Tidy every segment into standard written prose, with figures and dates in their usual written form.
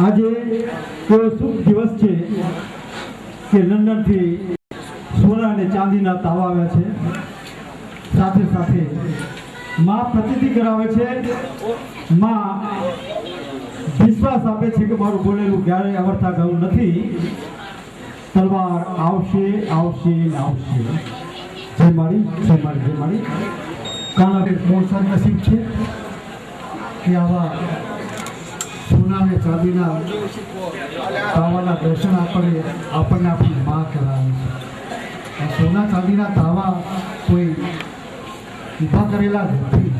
આજે એવો શુભ દિવસ છે કે લંડનથી સોના અને ચાંદીના તાવા આવ્યા છે. સાથે સાથે માં પ્રતિતિ કરાવે છે, માં વિશ્વાસ આપે છે કે મારું બોલેલું ક્યારેય અવર્થા ગયું નથી. તલવાર આવશે આવશે ને આવશે. જય મારી જય મારી જય મારી. કાના બહુ સદનસીબ છે કે આવા સોના અને ચાંદીના તાવાના દર્શન આપણને આપણી માં કરાવે છે. સોના ચાંદીના તાવા કોઈ ઊભા કરેલા નથી.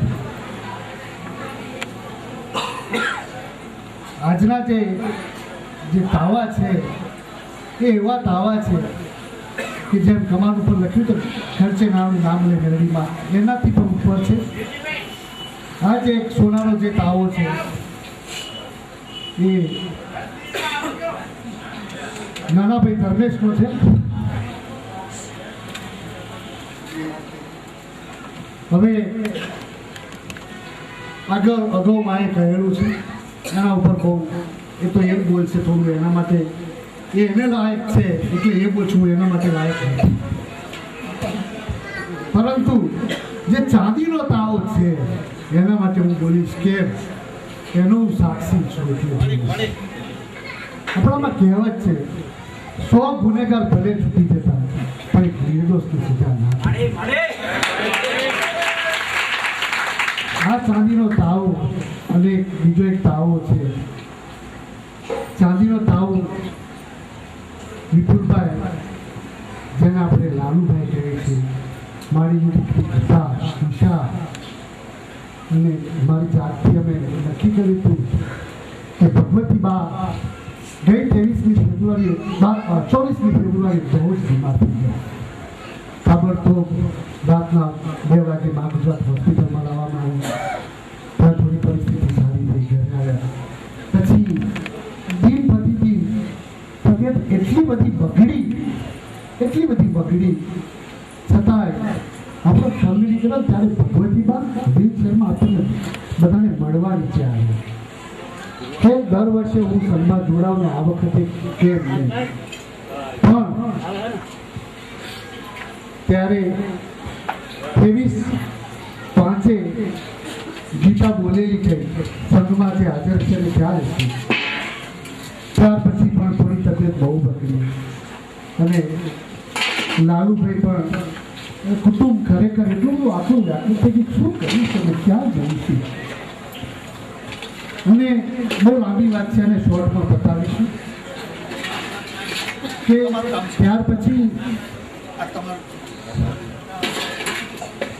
આજના જે તાવા છે એ એવા તાવા છે કે જેમ કમાન ઉપર લખ્યું તો ખર્ચે નામ લે મેળવીમાં એનાથી પણ ઉપર છે. આ જે એક સોનાનો જે તાવો છે એ નાનાભાઈ ધર્મેશનો છે. હવે અગાઉ માએ કહેલું છે એના ઉપર બહુ એ તો એમ બોલશે થોડું એના માટે એને લાયક છે એટલે એ બોલશું એના માટે લાયક નથી. પરંતુ જે ચાંદીનો તાવો છે એના માટે હું બોલીશ કે એનો હું સાક્ષી છું. આપણામાં કહેવત છે 100 ગુનેગાર ભલે છૂટી જતા પણ એક નિર્દોષની સજા ના. આ ચાંદીનો તાવો અને બીજો એક તાવો છે. ચાંદીનો તાવો વિપુલભાઈ જેને આપણે લાલુભાઈ કહીએ છીએ, મારી પિતા ઉષા અને મારી જાતથી અમે નક્કી કર્યું હતું કે ભગવતી બા ગઈ 23મી ફેબ્રુઆરી 24મી ફેબ્રુઆરી બહુ જ બીમાર થઈ ગયા. તાબડતોબ રાતના 2 વાગે મા ગુજરાત હોસ્પિટલમાં લાવવામાં આવ્યા. ત્યાં થોડી પરિસ્થિતિ સારી થઈ ઘરે આવ્યા. પછી દિન પ્રતિદિન તબિયત એટલી બધી બગડી છતાંય આપણો ફેમિલી કરો ત્યારે ભગવતી બા વ્હીલચેરમાં આપણને બધાને મળવા નીચે આવ્યા કે દર વર્ષે હું સંઘમાં જોડાઉં ને આ વખતે કેમ નહીં. પણ ત્યારે 23/5 ગીતા બોલેલી છે સંઘમાં જે હાજર છે ને ત્યારે ત્યાર પછી પણ થોડી તબિયત બહુ બગડી અને લાલુભાઈ પણ કુટુંબ ખરેખર એટલું બધું આખું વ્યાકુળ છે કે શું કરીશ અને ક્યાં જઈશું. અને બહુ લાંબી વાત છે અને શોર્ટમાં બતાવીશું કે ત્યાર પછી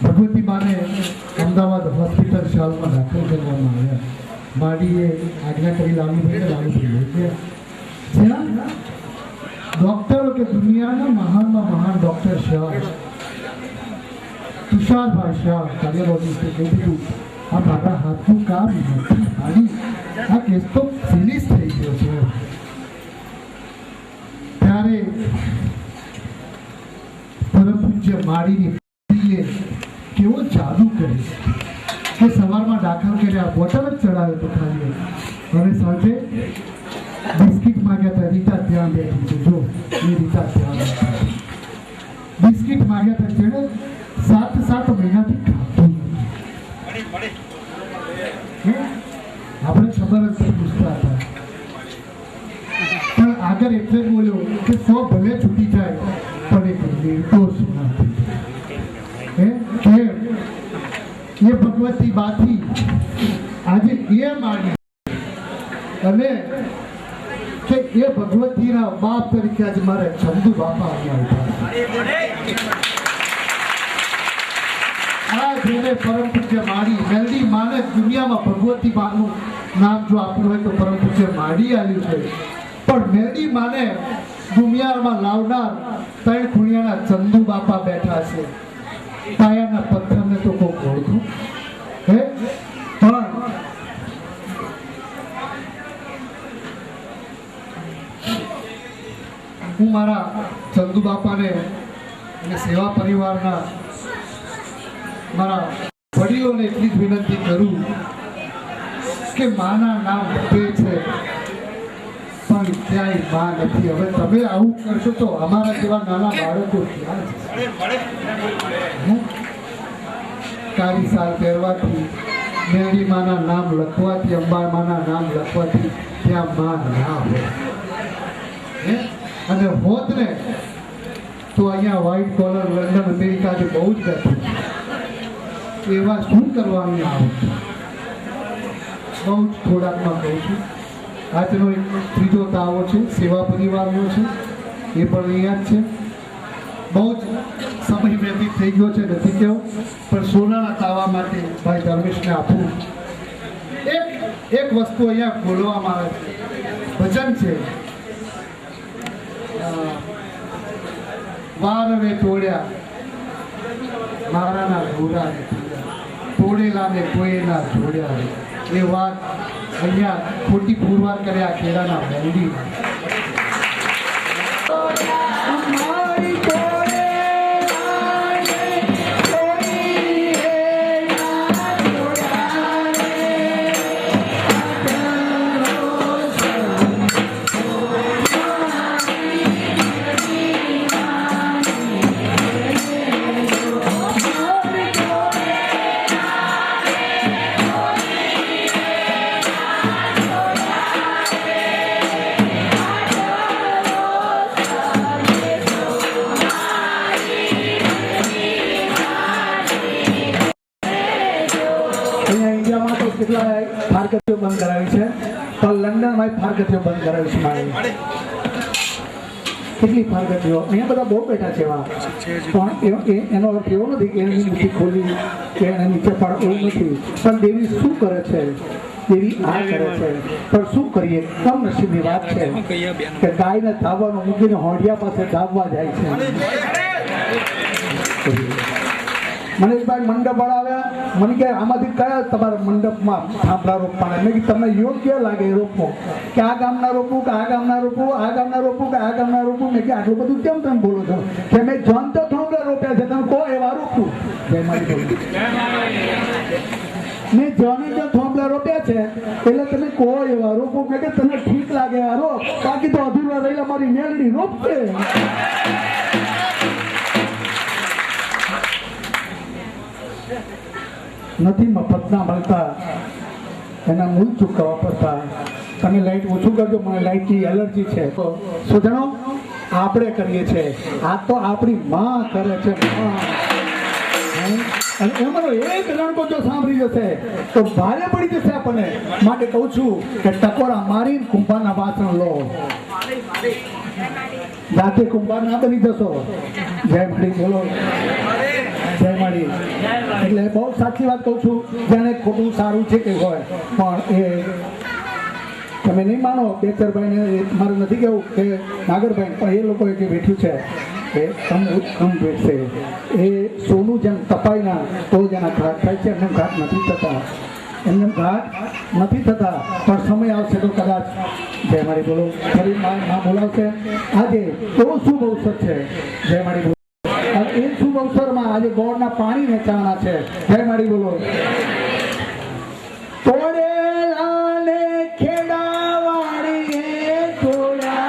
ભગવતી બાને અમદાવાદ હોસ્પિટલ શાળામાં દાખલ કરવામાં આવ્યા. માડીએ આજ્ઞા કરી લાલુભાઈ લઈ ગયા. જ્યાં ડોક્ટરો કે દુનિયાના મહાનમાં મહાન ડોક્ટર શાહ તુષારભાઈ શાહ કાર્ડિયોલોજિસ્ટે કીધું આ મારા હાથનું કામ નથી ખાલી આ કેસ તો ફિનિશ થઈ ગયો છે. ત્યારે પરમ પૂજ્ય માડીની કેવો જાદુ કરે કે સવારમાં દાખલ કર્યા બોટલ જ ચડાવ્યો તો ખાલી અને સાંજે બિસ્કિટ માંગ્યા હતા. રીતા ત્યાં બેઠી છે જો એ રીતા ત્યાં બિસ્કિટ માંગ્યા હતા જેણે 7 મહિનાથી ખાધું. આપણે ખબર જ પૂછતા હતા પણ આગળ એટલે જ બોલ્યો કે 100 ભલે છૂટી જાય પણ એક નિર્દોષ નથી. એ ભગવતી બાથી આજે એ માની અને કે એ ભગવતીના બાપ તરીકે આજે મારે ચંદુ બાપા આ જેને પરમ પૂજ્ય માડી મેલડી માને દુનિયામાં ભગવતી બાનું નામ જો આપ્યું હોય તો પરમ પૂજ્ય માડી આવ્યું છે. પણ મેલડી માને દુનિયામાં લાવનાર 3 ખૂણિયાના ચંદુ બાપા બેઠા છે. પાયાના પથ્થરને તો કોઈ ઓળખું હે પણ હું મારા ચંદુ બાપાને અને સેવા પરિવારના મારા વડીલોને એટલી જ વિનંતી કરું કે માના નામ વધે છે ક્યાંય માં નથી. હવે તમે આવું કરશો તો અમારા જેવા નાના બાળકો ક્યાં જશે? કાળી સાલ પહેરવાથી, મેળી માના નામ લખવાથી, અંબા માના નામ લખવાથી ત્યાં માં ના હોય. અને હોત ને તો અહીંયા વ્હાઇટ કોલર લંડન અમેરિકાથી બહુ જ બેઠું. એવા શું કરવાનું આવત? બહુ જ થોડાકમાં કહું છું. આજનો એક ત્રીજો તાવો છે, સેવા પરિવારનો છે, એ પણ અહીંયા જ છે. બહુ જ સમય વ્યતીત થઈ ગયો છે, નથી કેવું, પણ સોનાના તાવા માટે ભાઈ ધર્મેશને આપવું. એક વસ્તુ અહીંયા બોલવામાં આવે છે, ભજન છે. વાર રે તોડ્યા મારાના ઘોડા તોડેલા ને કોઈના જોડ્યા. એ વાત અહીંયા ખોટી પુરવાર કર્યા ખેડાના મોડી. ફારકતીઓ બંધ કરાવી છે, તો લંડનમાં ફારકતીઓ બંધ કરાવી છે. મારે કેટલી ફારકતીઓ અહીંયા બધા બહુ બેઠા છે એવા, પણ એનો અર્થ એવો નથી કે એની મુઠ્ઠી ખોલી કે એને નીચે પાડ, એવું નથી. પણ દેવી શું કરે છે? દેવી આ કરે છે. પણ શું કરીએ? કમનસીબની વાત છે કે ગાયને ધાવવાનું મૂકીને હોડિયા પાસે ધાવવા જાય છે. મનીષભાઈ મંડપ વાળા મને કે આમાંથી કયા તમારા મંડપમાં થાંભલા રોપવાના? મેં કીધું તમને યોગ્ય લાગે રોપવો, કે આ ગામના રોપવું, કે આ ગામના રોપવું, આ ગામના રોપવું, કે આ ગામના રોપવું. મેં કે આટલું બધું કેમ તમે બોલો છો? કે મેં જોન તો થાંભલા રોપ્યા છે, તમે કહો એવા રોપવું. જય મારી બોલું, મેં જોને જો થાંભલા રોપ્યા છે એટલે તમે કહો એવા રોપો. મેં કે તને ઠીક લાગે એવા રોપ, બાકી તો અધૂરા રહેલા મારી મેલડી રોપશે. નથી મફતના મળતા, એના મૂળ ચૂકવવા પડતા. તમે લાઈટ ઓછું કરજો, મને લાઈટની એલર્જી છે. તો સુધણો આપણે કરીએ છીએ, આ તો આપણી માં કરે છે. અને એમાંનો એક રણકો જો સાંભળી જશે તો ભારે પડી જશે આપણને. માટે કહું છું કે ટકોરા મારી કુંભારના વાસણ લો, જાતે કુંભાર ના બની જશો. જય માડી બોલો, જય માડી. એટલે બહુ સાચી વાત કહું છું. જેને ખોટું સારું છે કે હોય, પણ એ તમે નહીં માનો. બેચરભાઈને મારે નથી કહેવું કે નાગરભાઈ, પણ એ લોકોએ જે બેઠ્યું છે એ કમ બેઠશે. એ સોનું જેમ તપાઈના તો જ એના ઘાટ થાય છે, એમને ઘાટ નથી થતા. એમને ઘાટ નથી થતા, પણ સમય આવશે તો કદાચ. જય મારી બોલો, ફરી માં બોલાવશે. આજે એવો શુભ અવસર છે. જય મારી બોલો. એ શુભ અવસરમાં આજે ગોળના પાણી વેચાવાના છે. જય મારી બોલો. તોડેલા ને ખેડાવાળીએ તોડ્યા,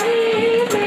Thank you.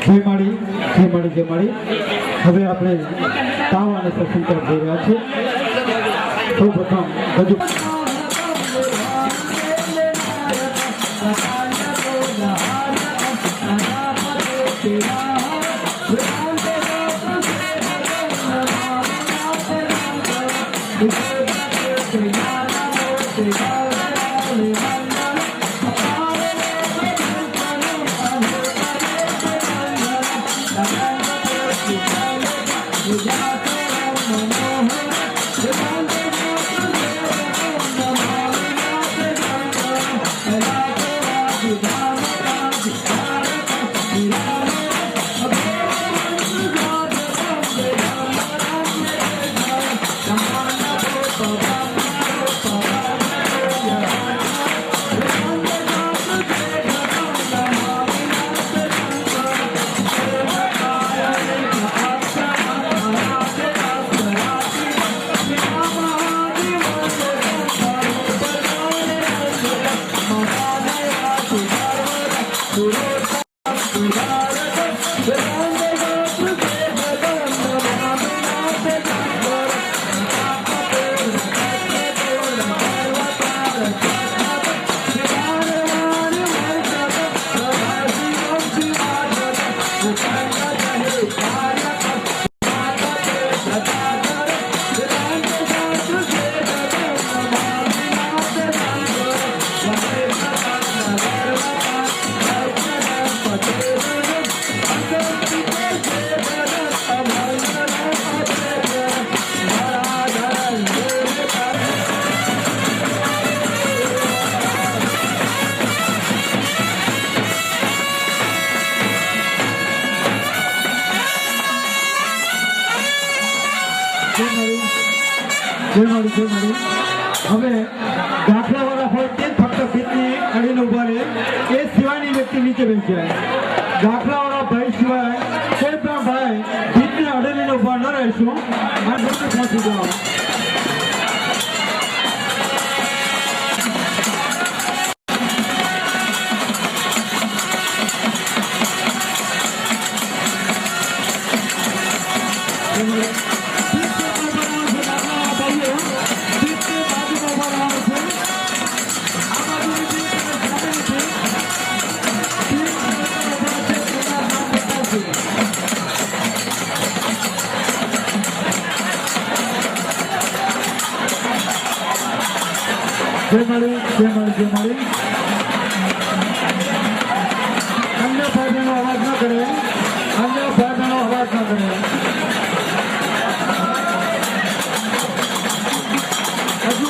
જય માળી જય માળી જય માળી. હવે આપણે તાવ અને સત્સંગ તરફ જઈ રહ્યા છીએ. સૌ પ્રથમ હજુ હવે દાખલાવાળા હોય તે ફક્ત ભીતની અડીને ઉભા રહે, એ સિવાયની વ્યક્તિ નીચે બેસી જાય. દાખલાવાળા ભાઈ સિવાય કોઈ પણ ભાઈ ભીતને અડીને ઉભા ન રહેશું. આ બધું પહોંચી જવાનું. જય માળી જય માળી જય માળી. અન્ય ભાઈનો અવાજ ન કરે, અન્ય ભાઈનો અવાજ ન કરે. હજુ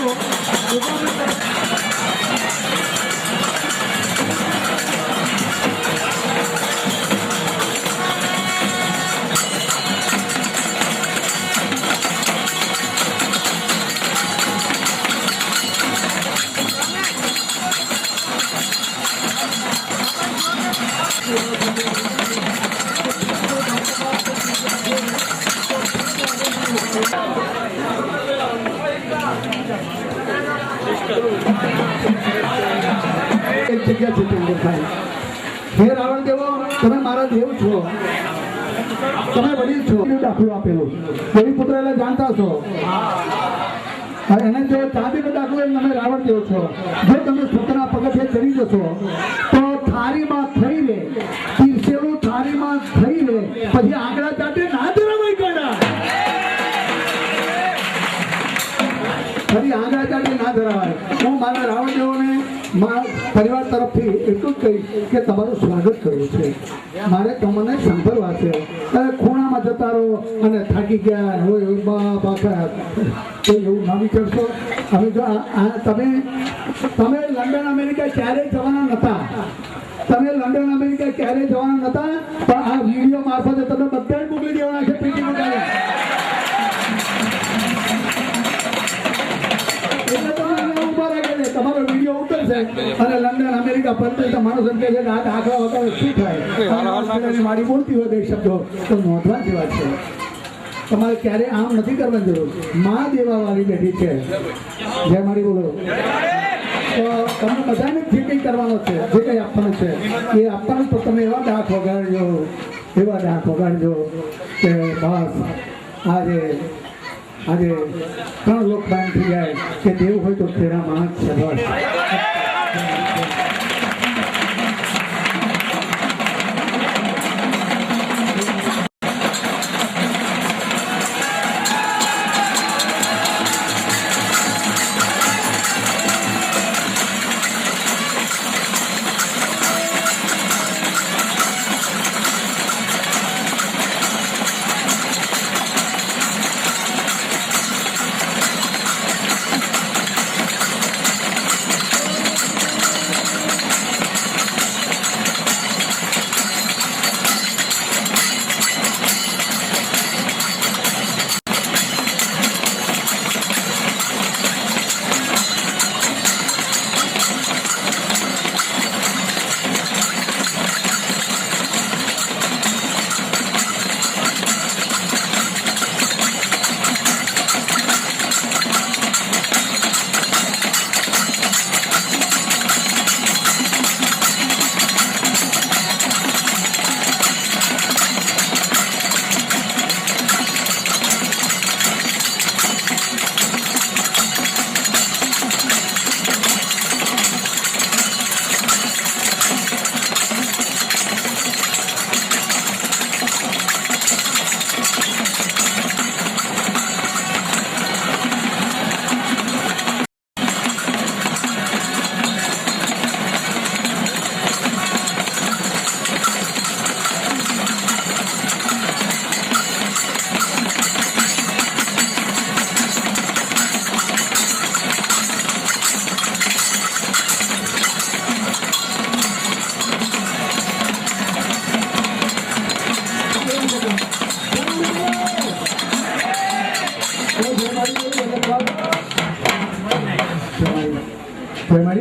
એક જગ્યા છે ચંદ્રભાઈ, હે રાવણ દેવો, તમે મારા દેવ છો, તમે વડીલ છો. દાખલો આપેલો દેવી પુત્ર એટલે જાણતા છો. એને જો ચાંદીનો દાખલો એટલે તમે રાવણ દેવ છો. જો તમે સતના પગથિયે ચડી જશો તો થાળીમાં થઈ રે, પીરસેલું થાળીમાં થઈ રે, પછી આંગળા ચાટે ના ધરાવાય કાઢા, ફરી આંગળા ચાટે ના ધરાવાય. હું મારા રાવણ દેવોને મારા પરિવાર તરફથી એટલું જ કહીશ કે તમારું સ્વાગત કરવું છે, મારે તમને સાંભળવા છે. ત્યારે ખૂણામાં જતા રહો અને થાકી ગયા હોય બાપા તો એવું ના વિચારશો. હવે જો તમે લંડન અમેરિકા ક્યારેય જવાના નહોતા, તમે લંડન અમેરિકા ક્યારેય જવાના નહોતા, પણ આ વિડીયો મારફતે તમે બધા જ મોકલી દેવાના છે પીટી મોકલી. એટલે તમે ઉભા રાખે તમારો વિડીયો ઉતરશે અને લંડન અમેરિકા પરદેશના માણસો કહે છે કે આ દાખલા વગર શું થાય. મારી બોલતી હોય બે શબ્દો તો નોંધવા જેવા છે. તમારે ક્યારે આમ નથી કરવાની જરૂર. માં દેવાવાળી બેઠી છે. જય મારી બોલો. તો તમે બધાને જે કંઈ કરવાનો છે, જે કંઈ આપવાનું છે એ આપવાનું, તો તમે એવા દાખ વગાડજો એવા ડાક વગાડજો કે બસ આજે 3 લોક બાંધ થઈ જાય કે દેવ હોય તો તેરા માં છે બસ.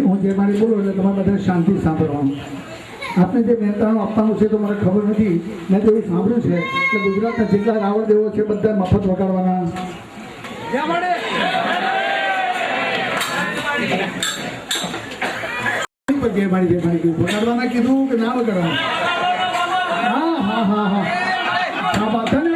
હું જે મારી બોલું એટલે તમારે બધા શાંતિ સાંભળવાનું. આપને જે મહેનતાણું આપવાનું છે તો મને ખબર નથી, મેં તો એવું સાંભળ્યું છે કે ગુજરાતના જેટલા રાવણ દેવો છે બધા મફત વગાડવાના. જે મારી વગાડવાના કીધું કે ના વગાડવાના? હા હા હા હા વાત ને.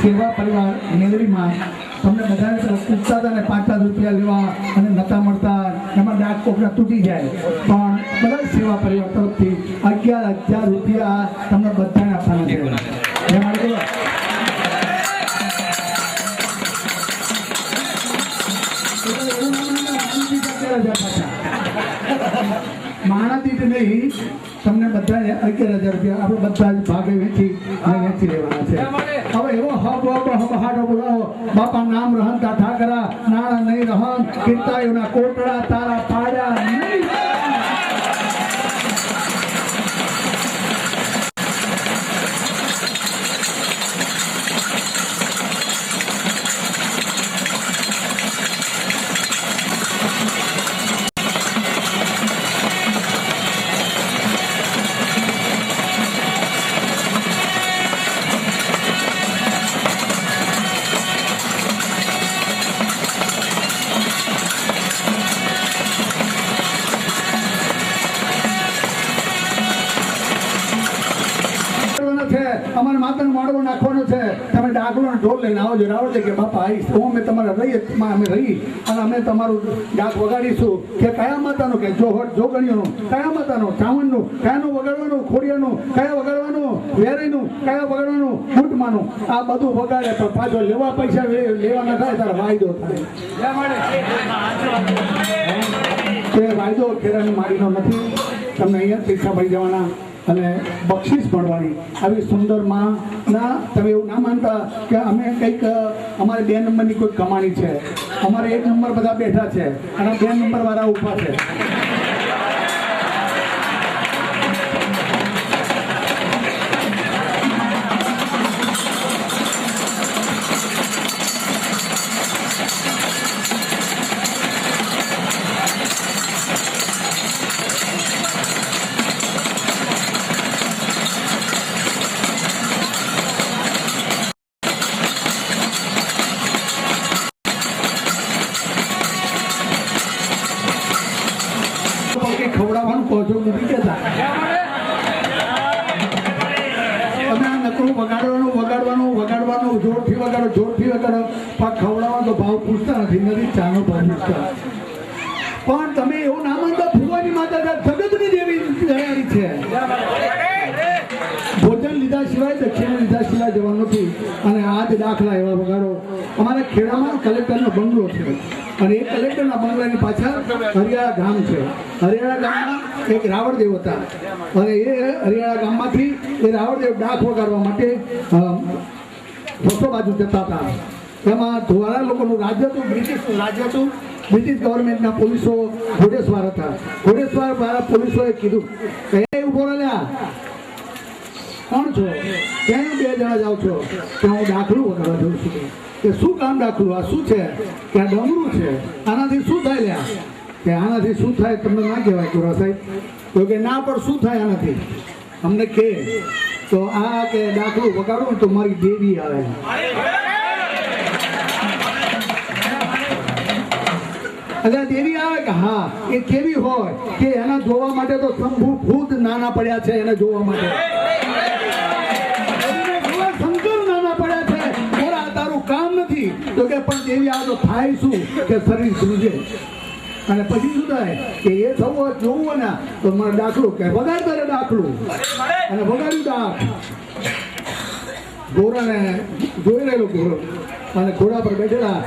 સેવા પરિવાર મેલડીમાં તમને બધાને પૂછતા હતા ને 5 રૂપિયા લેવા અને નતા મળતા, એમાં ડાક કોકડા તૂટી જાય, પણ બધા સેવા પરિવાર તરફથી 11,000 રૂપિયા તમને બધાને આપવાના છે. માણા દીઠ નહીં, તમને બધાને 11,000 રૂપિયા આપણે બધા જ ભાગે વેચી લેવાના છે. હવે એવો હબ બોલાવો, બાપા નામ રહન તા ઠાકરા, નાણા નહીં રહન, કીર્તાયોના કોટડા તારા પાડ્યા નહીં. અમારે માતાનો માળવો નાખવાનો છે, તમે ડાકનો ઢોલ લઈને આવજો. રાવણ કે બાપા આવીશ હું અમે તમારા અમે રહી અને અમે તમારું ડાક વગાડીશું. કે કયા માતાનું? કે જોગણીઓનું. કયા માતાનું? ચાવણનું. કયાનું વગાડવાનું? ખોડિયાનું. કયા વગાડવાનું? વેરીનું. કયા વગાડવાનું? ઊંટમાનું. આ બધું વગાડે પણ પાછો લેવા પૈસા લેવાના થાય તારા વાયદો થાય. તે વાયદો ખેરાની મારીનો નથી, તમને અહીંયા પૈસા મળી જવાના અને બક્ષિસ મળવાની. આવી સુંદર માં ના તમે એવું ના માનતા કે અમે કંઈક અમારે 2 નંબરની કોઈ કમાણી છે. અમારે 1 નંબર બધા બેઠા છે અને 2 નંબર વાળા ઊભા છે. જોરથી વગર પાક ખવડાવવાનો ભાવ પૂછતા નથી ચાનો ભાવ પૂછતા. પણ તમે એવું ના માનતા ભુવાની માતા જગતની દેવી દયાળી છે. ભોજન લીધા સિવાય દક્ષિણા લીધા સિવાય જવાનું નથી. અને આજ દાખલા એવા વગાડો. અમારા ખેડામાં કલેક્ટરનો બંગલો છે અને એ કલેક્ટરના બંગલાની પાછળ હરિયાળા ગામ છે. હરિયાળા ગામમાં એક રાવણદેવ હતા અને એ હરિયાળા ગામમાંથી એ રાવણદેવ ડાક વગાડવા માટે બાજુ જતા હતા. એમાં ધોવાળા લોકોનું રાજ્ય હતું, બ્રિટિશનું રાજ્ય હતું. બ્રિટિશ ગવર્મેન્ટના પોલીસો ઘોડેસવાર હતા. ઘોડેસવાર વાળા પોલીસોએ કીધું કે એ ઉભો રહ્યા, કોણ છો? ક્યાં 2 જણા જાઓ છો? કે હું દાખલું વગાડવા જઉં છું. કે શું કામ દાખલું? આ શું છે? કે આ ડમરું છે. આનાથી શું થાય લ્યા? કે આનાથી શું થાય તમને ના કહેવાય ગોરા સાહેબ. તો કે ના, પણ શું થાય આનાથી અમને કે. તો આ કે દાખલું વગાડું તો મારી દેવી આવે. એટલે દેવી આવે કે હા, એ કેવી હોય કે એના જોવા માટે તો શંભુ ખુદ નાના પડ્યા છે. એને જોવા માટે શંકર નાના પડ્યા છે. બોલા તારું કામ નથી તો કે પણ દેવી આવે તો થાય શું કે શરીર ધ્રુજે. અને પછી શું થાય કે એ થવું જોવું ને તો મને દાખલું કે વગાડ કરે દાખલું. અને વગાડ્યું દાખ. ઘોડાને જોઈ રહેલો ઘોડો અને ઘોડા પર બેઠેલા.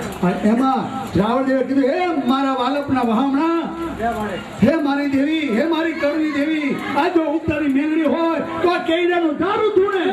એમાં રાવણદેવે કીધું, હે મારા વાલપના વહામણા, હે મારી દેવી, હે મારી કરણી દેવી, આ જો ઉગતાની મેલડી હોય તો આ કેઈડાનું દારૂ ધૂણે.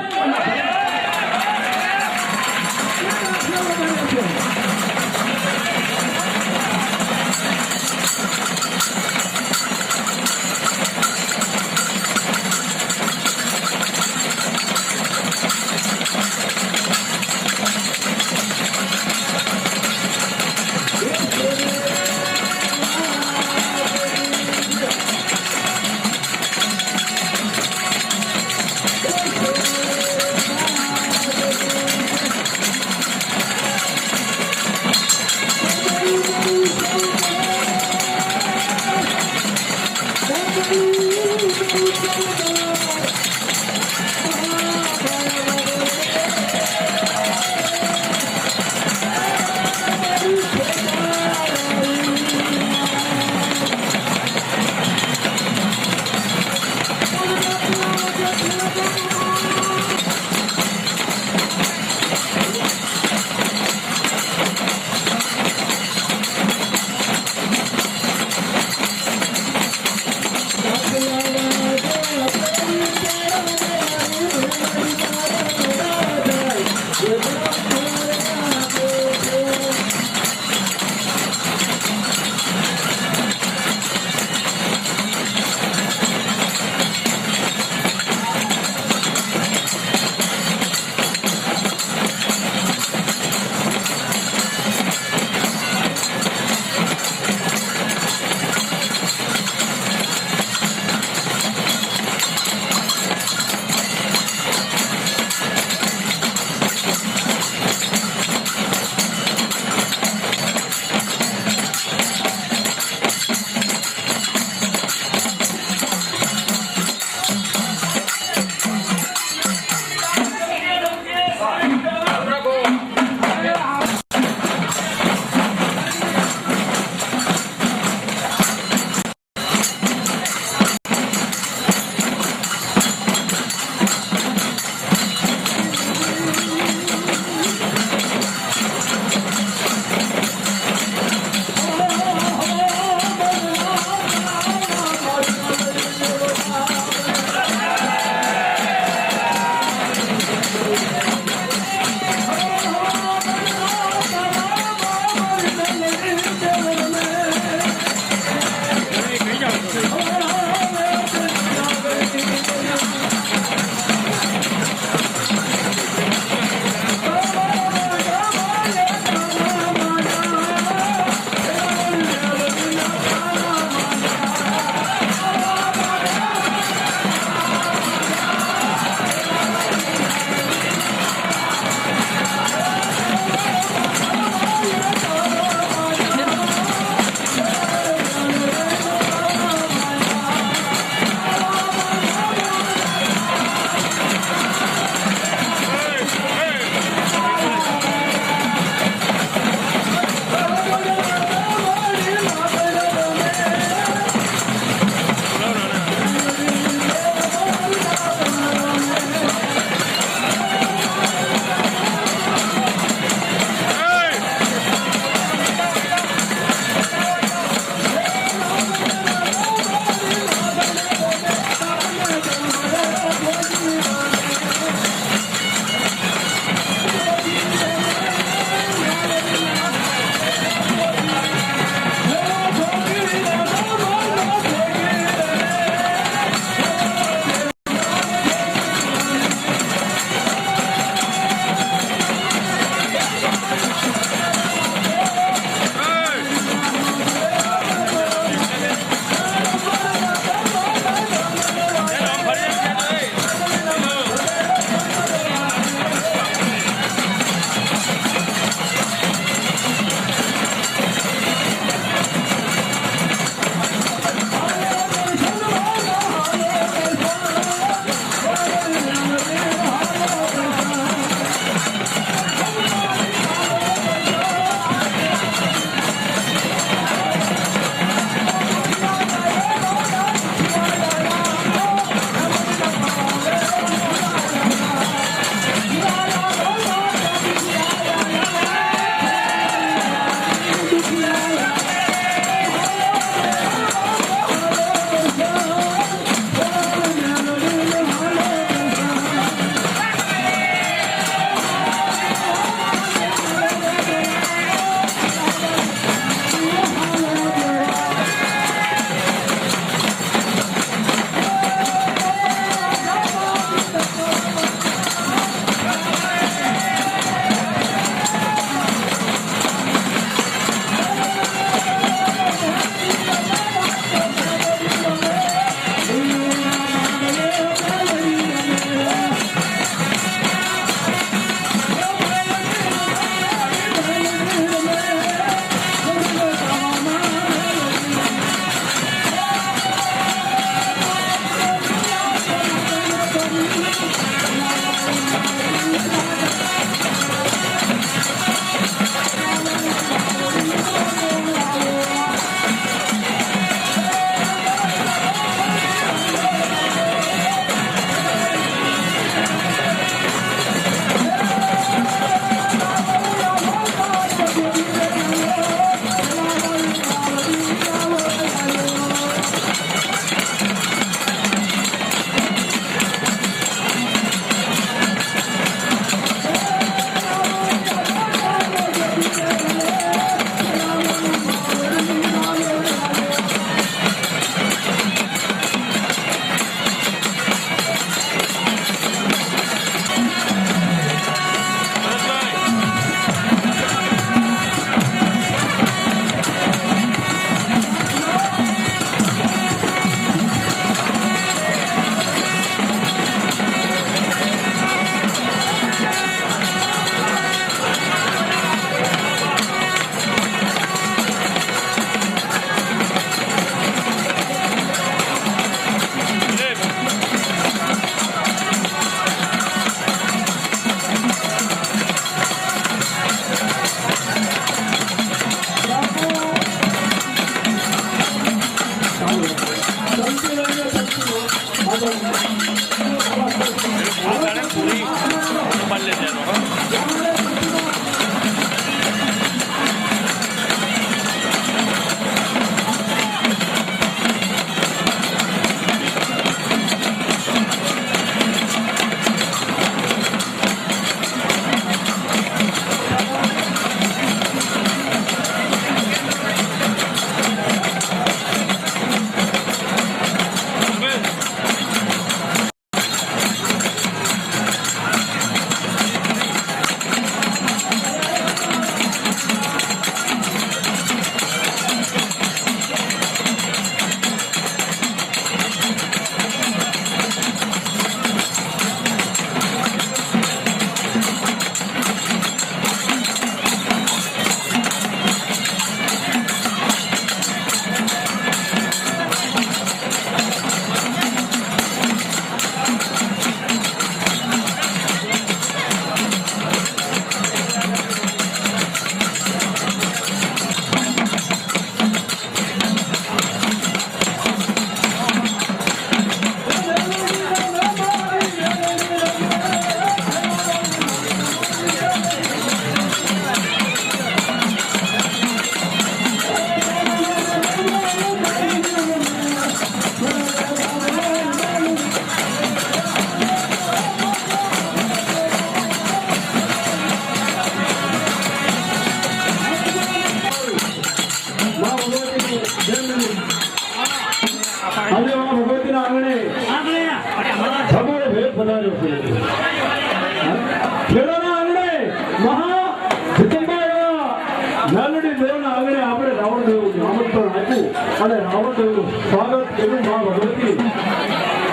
કર્યું અને રાવણદેવનું સ્વાગત કર્યું માં ભગવતી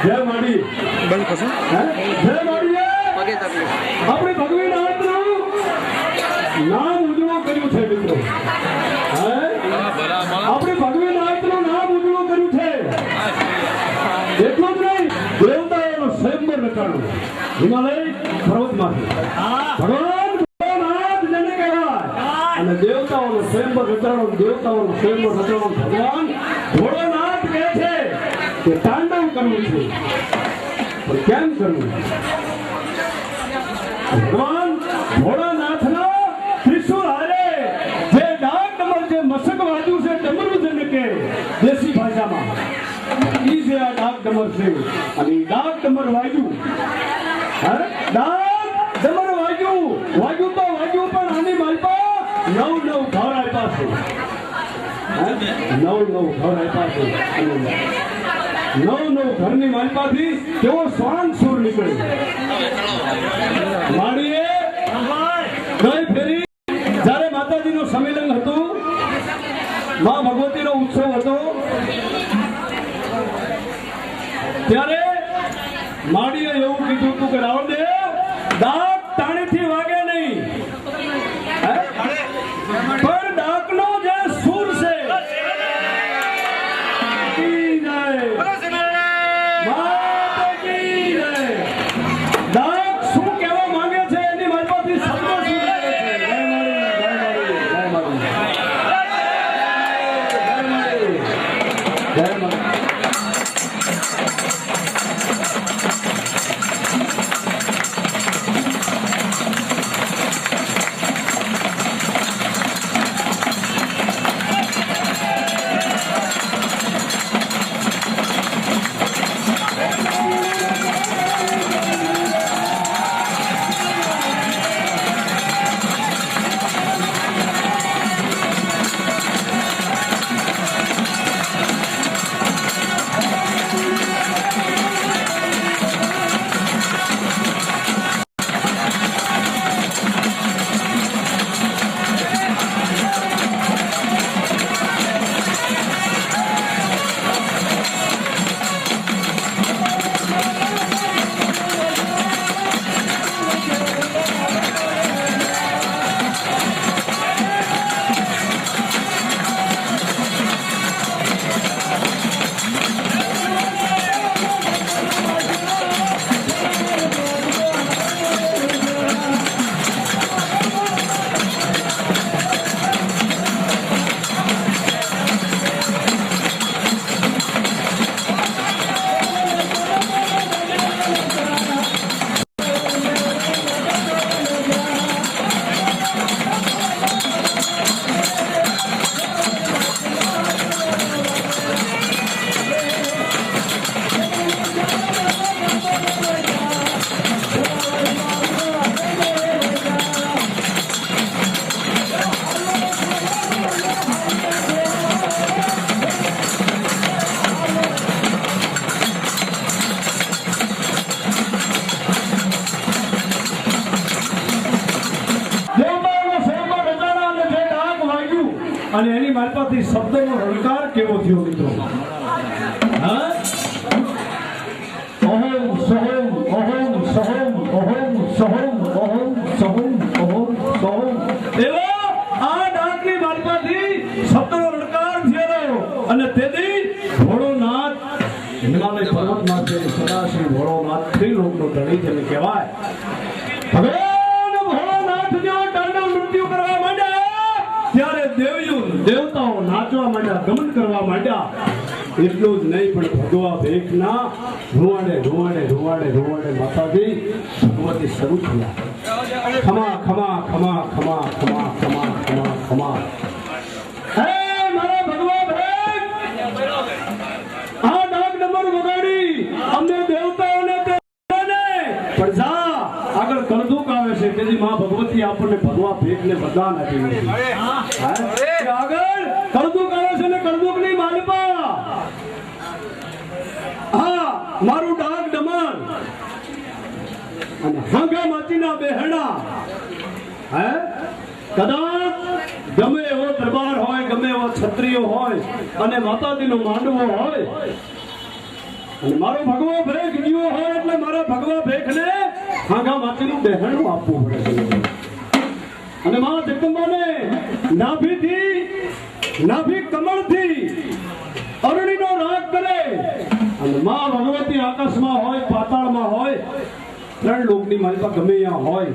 જય માડી બંધ કરશો જય માડીએ આપણી ભગવી નાથનું નામ ઉજળું કર્યું છે મિત્રો આપણી ભગવી નાથનું નામ ઉજળું કર્યું છે એટલું જ નહીં દેવતાઓનો સ્વયંવર રચાણો હિમાલય પર્વતમાંથી ભગવાન ભોળાનાથ જેને કહેવાય અને દેવતાઓનો સ્વયંવર રચાણો દેવતાઓનો સ્વયંવર રચાણો ભગવાન ભોળાનાથ કહે છે કે તાંડવ કરવું છે પણ કેમ કરવું ભગવાન ભોળાનાથના ત્રિશુળ હારે જે ડાક ડમર જે મશક વાજ્યું છે ડમરું જેને કે દેશી ભાષામાં ઈ જે આ ડાક ડમર છે અને ઈ ડાક ડમર વાગ્યું ડાક ડમર વાગ્યું તો વાગ્યું પણ આની માલપા નવ ઘર આપ્યા છે નવ ઘર આપ્યા છે નવ ઘરની માલપાથી તેઓ શ્વાન સુર નીકળે માણીએ ગઈ ફેરી જ્યારે માતાજીનું સંમેલન હતું મા ભગવતીનો ઉત્સવ હતો ત્યારે માડીએ એવું કીધું હતું કે રાવણદેવ ડાક તાણીથી વાગે નહીં પણ ડાકનો જે સૂર છે ડાક શું કહેવા માંગે છે એની મારફતથી શબ્દો શું લાગે છે જય માડી અને એની મારફતથી શબ્દનો રણકાર કેવો થયો મિત્રો ઓહમ સહોમ ઓહમ સહોમ ઓહમ સહોમ ઓહમ સહોમ ઓહમ સહોમ એવો આ ડાકની મારફતથી શબ્દનો રણકાર થયો અને તેથી ભોળોનાથ હિમાલય પર્વતમાં છે સદાશિવ ભોળોનાથ ત્રિલોકનો ધણી જેને કહેવાય ભગવાન ભોળોનાથ જો તાંડવ નૃત્ય કરવા માંડ્યા ત્યારે દેવતાઓ નાચવા માંડ્યા ગમન કરવા માંડ્યા એટલું જ નહીં પણ ભગવા ભેખના રૂવાડે માતાજી ભગવતી શરૂ થયા ખમા ખમા ખમા ખમા ખમા ખમા ખમા ખમા હે મારા ભગવા ભેખ આ ડાક ડમર વગાડી અમને દેવતાઓને પણ જા આગળ કળદુક આવે છે તેથી માં ભગવતી આપણને ભગવા ભેખને વરદાન આપી આગળ કળદુક આવે છે ને કળદુક ની માલપા હા મારું ડાક ડમર અને હાંગા માટીના બેહણા હે કદાચ ગમે એવો દરબાર હોય, ગમે એવો ક્ષત્રિયો હોય અને માતાજીનો માંડવો હોય અને મારો ભગવો ભેખ ગયો હોય એટલે મારા ભગવા ભેખને ખાંગા માટીનું બહેણું આપવું પડે. અને માં જગદંબાને નાભી કમળથી અરણીનો રાગ કરે અને માં ભગવતી આકાશમાં હોય, પાતાળમાં હોય, ત્રણ લોકની માલિકા ગમે ત્યાં હોય,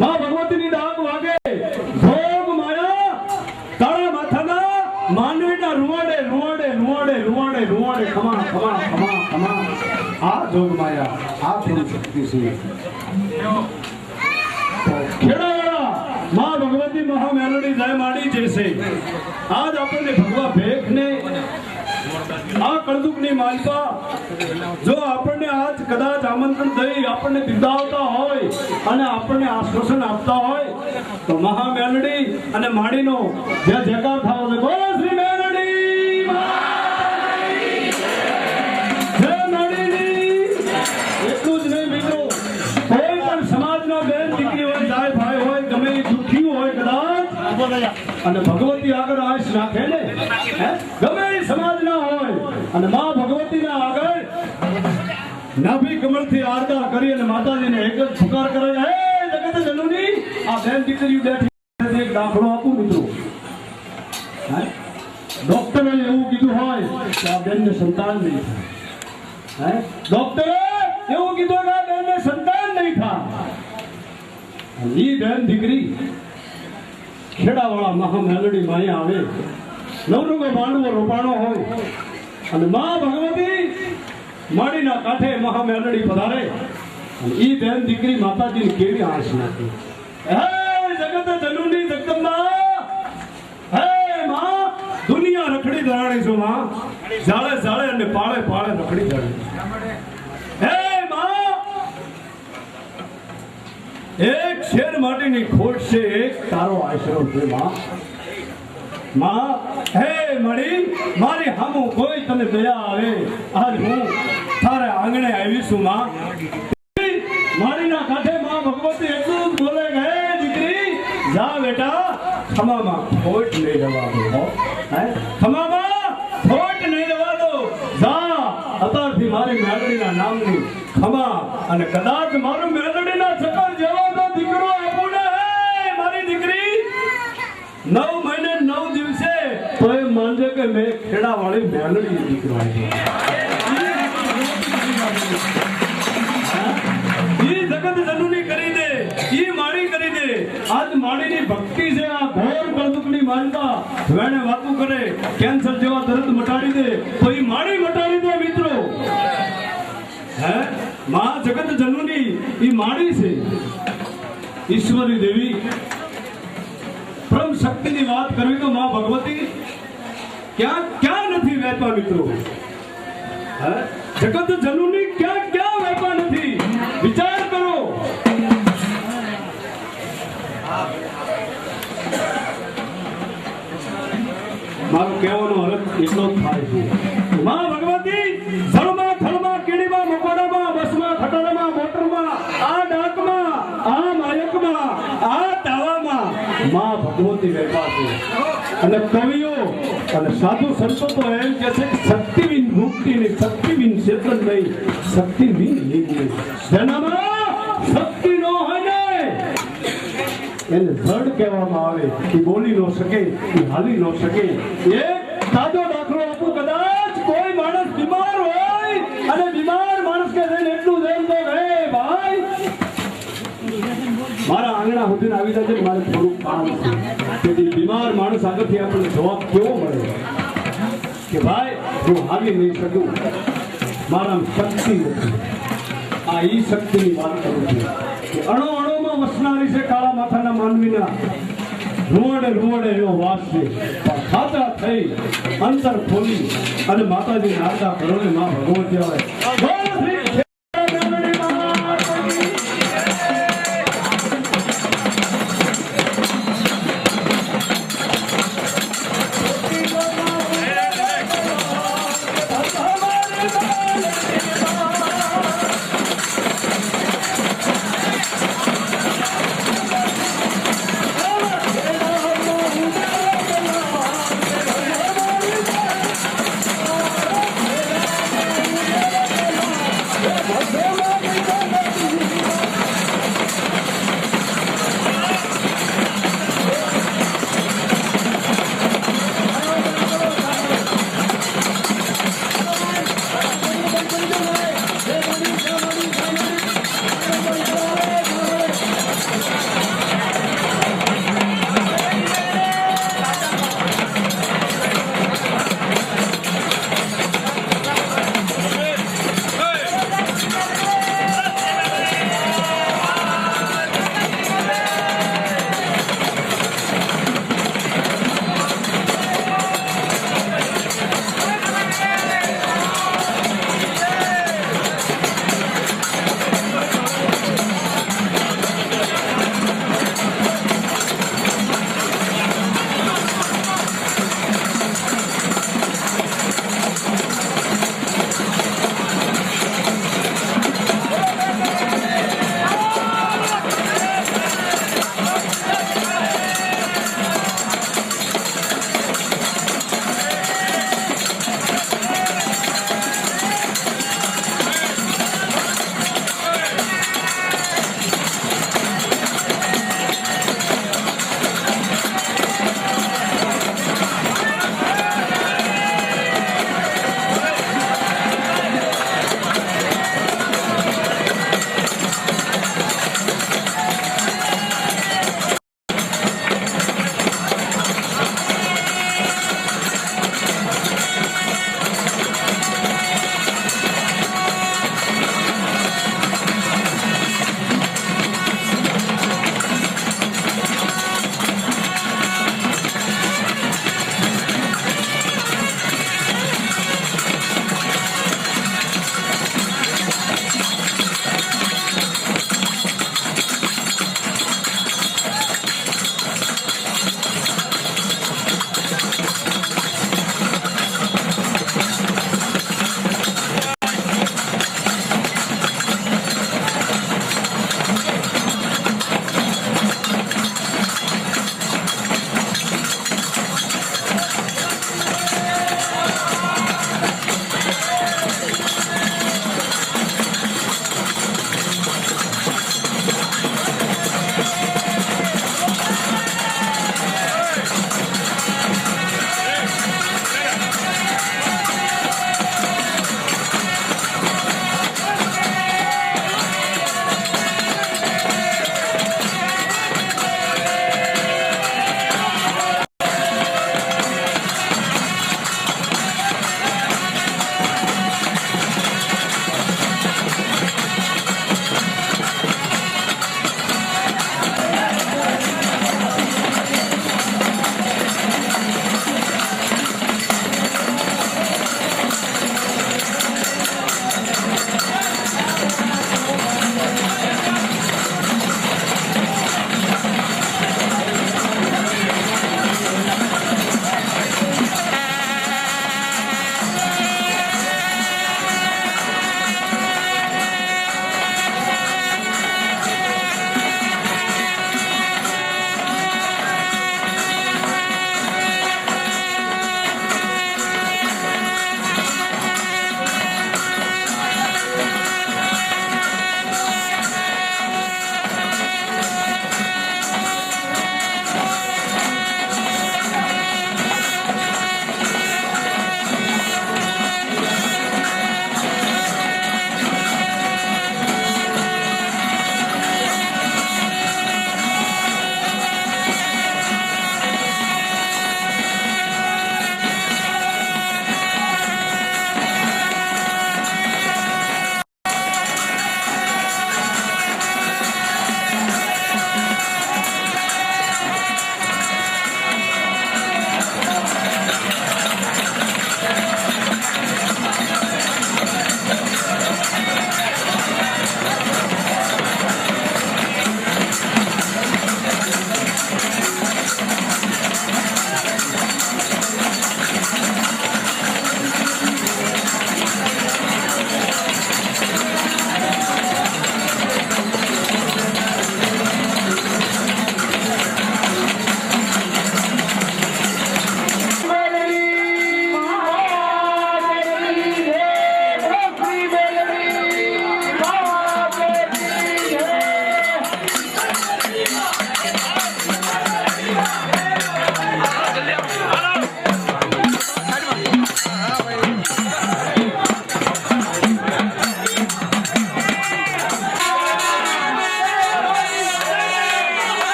માં ભગવતીની ડાક વાગે, ભોગ માયા તારા માથાના માનવીના રૂવાડે રૂવાડે રૂવાડે રૂવાડે રૂવાડે ખમા ખમા ખમા ખમા. આ જોગ માયા, આ થોડી શક્તિ છે. ખેડાવાળા માં ભગવતી મહા મેલડી જય માડી જશે. આજ આપણને ભગવા ભેખને આ કળદુકની માલિકા જો આપણને આજ કદાચ આમંત્રણ દઈ આપણને બિરદાવતા હોય અને આપણને આશ્વાસન આપતા હોય તો મહા મેલડી અને માડીનો જય જયકાર થવો છે. બોલો શ્રી મેલડી જય માડીની. એટલું જ નહીં મિત્રો, કોઈ પણ સમાજનો બેન દીકરી હોય, જાય ભાઈ હોય, ગમે એ દુઃખી હોય કદાચ અને ભગવતી આગળ આશ નાખે ને, ગમે એ સમાજના હોય અને માં ભગવતીના આગળ નાભી કમળથી આરતા કરી અને માતાજીને એક જ પુકાર કરે, હે જગત જનની આ બેન દીકરીઓ બેઠી એક દાખલો આપું મિત્રો. ડોક્ટરે એવું કીધું હોય કે આ બેનને સંતાન નહીં થાય, ડોક્ટરે એવું કીધું કે આ બેનને સંતાન નહીં થાય. ઈ બેન દીકરી ખેડાવાળા મહા મેલડી માં આવે, નવરંગો માંડવો રોપાણો હોય અને માં ભગવતી માડીના કાંઠે મહા મેલડી પધારે અને ઈ બેન દીકરી માતાજીની કેવી આશ નાખે, હે જગત જનની જગદંબા, હે માં દુનિયા રખડી ધરાણી છું માં, જાળે જાળે અને પાળે પાળે રખડી ધરાણી, હે માં એક શેર માટીની ખોટ છે, એક તારો આશરો છે માં. માં હે મળી મારી હામું કોઈ તને દયા આવે, આજ હું તારે આંગણે આવી છું માં. મારીના કાંઠે માં ભગવતી એટલું જ બોલે કે હે દીકરી જા બેટા, ખમામાં ખોટ નહીં રહેવા દો, ખમામાં ખોટ નહીં રહેવા દો, જા અત્યારથી મારી મેલડીના નામની ખમા અને કદાચ મારું મેલડીના ચક્કર જેવો તો દીકરો આપું ને, મારી દીકરી 9 મહિને 9 દિવસે તો એ માનજે કે મેં ખેડાવાળી મેલડી દીકરો આપ્યો. ઈ જગત જનની કરી દે, ઈ માડી કરી દે. આજ માડીની ભક્તિ છે, આ ઘોર કળદુકની માનતા વેણે વાતું કરે, કેન્સર જેવા દર્દ મટાડી દે તો ઈ માડી મટાડી દે મિત્રો. હે માં જગત જનની ઈ માડી છે, ઈશ્વરી દેવી પરમ શક્તિની વાત કરવી તો માં ભગવતી ક્યાં ક્યાં નથી વહેતા મિત્રો. હે જગત જનની ક્યાં ક્યાં વહેતા નથી, વિચાર કરો. મારો કહેવાનો અર્થ એટલો જ થાય છે, માં ભગવતી જળમાં થળમાં કીડીમાં મકોડામાં બસમાં ખટારામાં મોટરમાં આ ડાકમાં આ માયકમાં આ તાવામાં માં ભગવતી વેપા છે. અને કવિઓ અને સાધુ સંતો તો એમ કે છે કે શક્તિ વિન મુક્તિ નહીં, શક્તિ વિન ચેતન નહીં, શક્તિ વિન લીન નહીં. જેનામાં શક્તિ ન હોય ને એને ધડ કહેવામાં આવે, કે બોલી ન શકે, કે હાલી ન શકે. એક સાદો દાખલો આપું, કદાચ કોઈ માણસ બીમાર હોય અને બીમાર માણસ કે એટલું જેમ તો હે ભાઈ મારા આંગણા સુધી આવી જશે, મારે થોડું કામ છે. તેથી બીમાર માણસ આગળથી આપણને જવાબ કેવો મળે કે ભાઈ હું હાલી નહીં શકું, મારામાં શક્તિ નથી. આ ઈ શક્તિની વાત કરું છું કે અણો અણોમાં વસનારી છે કાળા માથાના માનવીના રૂવડે રૂવડે એવો વાસ છે. પણ ખાતા થઈ અંતર ખોલી અને માતાજી આરતા કરો ને માં ભગવતી આવે.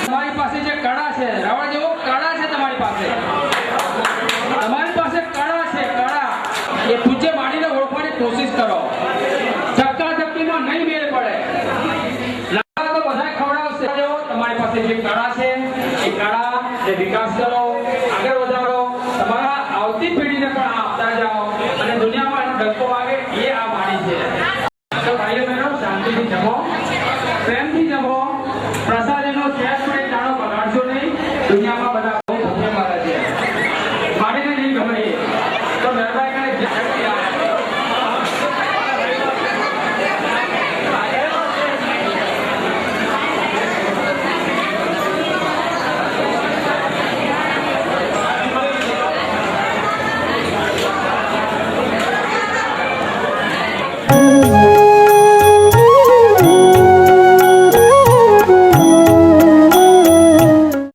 તમારી પાસે જે કળા છે, રાવણ જેવો કળા છે તમારી પાસે. તમારી પાસે કળા છે, કળા. એ પૂજ્ય માડીને ઓળખવાની કોશિશ કરો. ચક્કાચક્કીમાં નહીં મેળ પડે. લાડવા તો બધાય ખવડાવશે. જેવો તમારી પાસે જે કળા છે એ કળા એ વિકાસ કરો, આગળ વધારો, તમારા આવતી પેઢીને પણ આ આપતા જાઓ અને દુનિયામાં ડંકો વાગે એ આ વાણી છે.